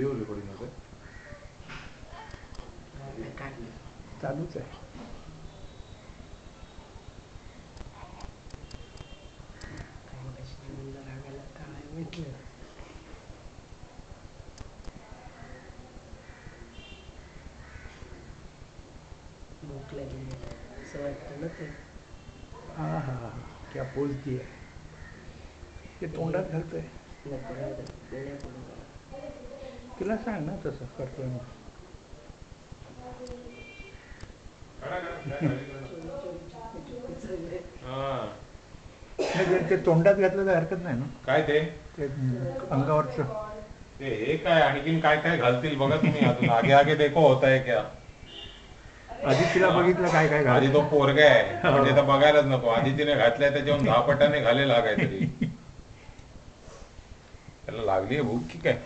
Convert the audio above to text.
Video recording होतं चालूच आहे. भूक लागली असं वाटतं ना ते. हा हा हा, क्या पोच दी आहे. ते तोंडात घालतोय. नको राहू दे, नाही बोलू मला. तिला सांग ना तसं करतोय मग. नाही, ते तोंडात घातलं तर हरकत नाही ना. काय ते अंगावरचं ते हे काय आणखीन काय काय घालतील बघा तुम्ही अजून आगे आगे देखो होत आहे क्या. आधी तिला बघितलं काय काय आधी तो पोरगा आहे म्हणजे तर बघायलाच नको. आधी तिने घातलाय त्याच्याहून 10 पटाने घालेल हा काहीतरी. त्याला लागली भूक की काय.